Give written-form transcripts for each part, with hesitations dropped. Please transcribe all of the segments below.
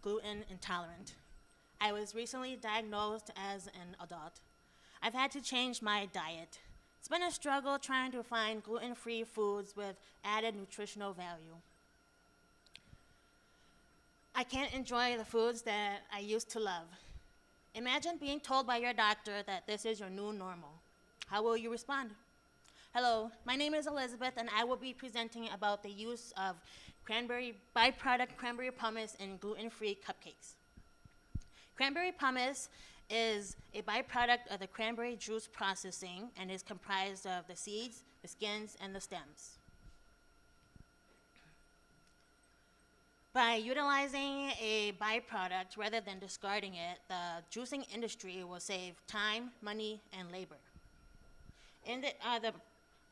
gluten intolerant. I was recently diagnosed as an adult. I've had to change my diet. It's been a struggle trying to find gluten-free foods with added nutritional value. I can't enjoy the foods that I used to love. Imagine being told by your doctor that this is your new normal. How will you respond? Hello, my name is Elizabeth, and I will be presenting about the use of byproduct cranberry pomace in gluten-free cupcakes. Cranberry pomace is a byproduct of the cranberry juice processing and is comprised of the seeds, the skins, and the stems. By utilizing a byproduct rather than discarding it, the juicing industry will save time, money, and labor. The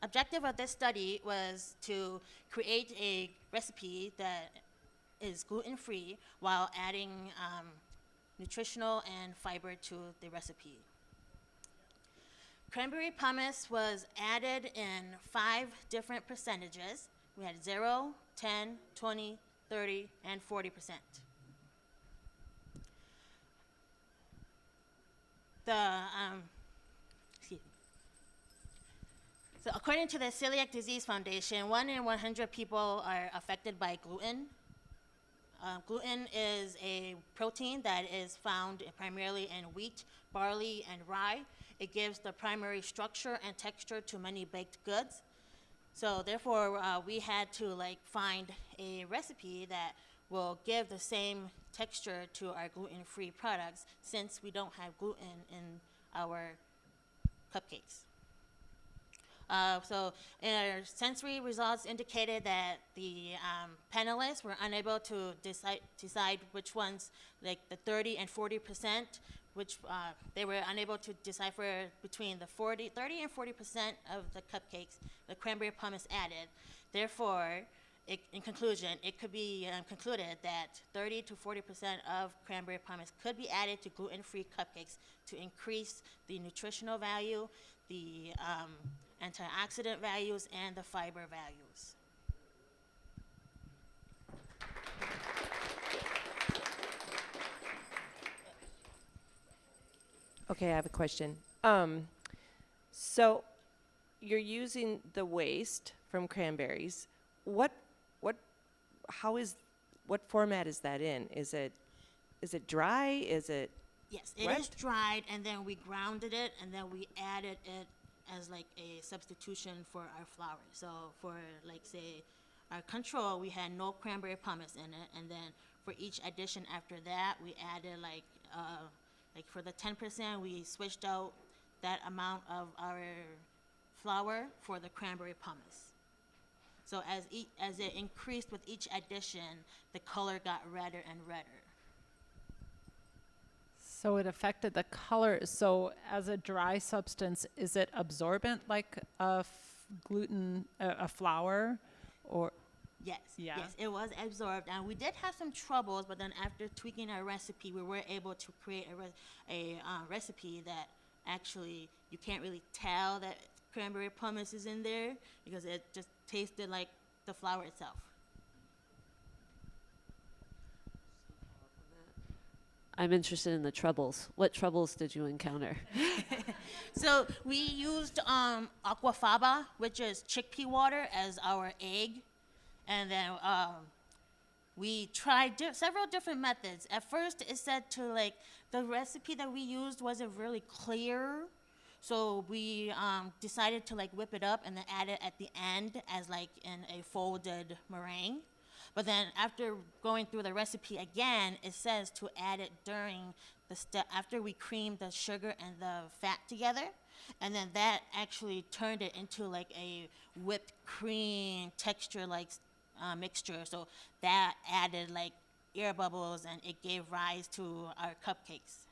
objective of this study was to create a recipe that is gluten-free while adding nutritional and fiber to the recipe. Cranberry pomace was added in 5 different percentages. We had 0, 10, 20, 30, and 40%. So according to the Celiac Disease Foundation, 1 in 100 people are affected by gluten. Gluten is a protein that is found primarily in wheat, barley, and rye. It gives the primary structure and texture to many baked goods. So therefore, we had to find a recipe that will give the same texture to our gluten-free products, since we don't have gluten in our cupcakes. So our sensory results indicated that the panelists were unable to decide which ones, like the 30 and 40%, which they were unable to decipher between the 30 and 40% of the cupcakes the cranberry pomace added. Therefore, in conclusion, it could be concluded that 30 to 40% of cranberry pomace could be added to gluten-free cupcakes to increase the nutritional value, the antioxidant values, and the fiber values. Okay, I have a question. So you're using the waste from cranberries. What format is that in? Is it dry? Is it Yes, it wet? is dried, and then we grounded it, and then we added it as like a substitution for our flour. So for say our control, we had no cranberry pomace in it, and then for each addition after that, we added like for the 10%, we switched out that amount of our flour for the cranberry pomace. So as it increased with each addition, the color got redder and redder. So it affected the color. So as a dry substance, is it absorbent like a gluten, a flour, or? Yes, Yeah. yes, it was absorbed, and we did have some troubles, but then after tweaking our recipe, we were able to create a recipe that actually you can't really tell that cranberry pomace is in there because it just tasted like the flour itself. I'm interested in the troubles. What troubles did you encounter? So we used aquafaba, which is chickpea water, as our egg. And then we tried several different methods. At first, it said the recipe that we used wasn't really clear. So we decided to whip it up and then add it at the end as in a folded meringue. But then after going through the recipe again, it says to add it during the step after we creamed the sugar and the fat together. And then that actually turned it into a whipped cream texture mixture. So that added air bubbles, and it gave rise to our cupcakes.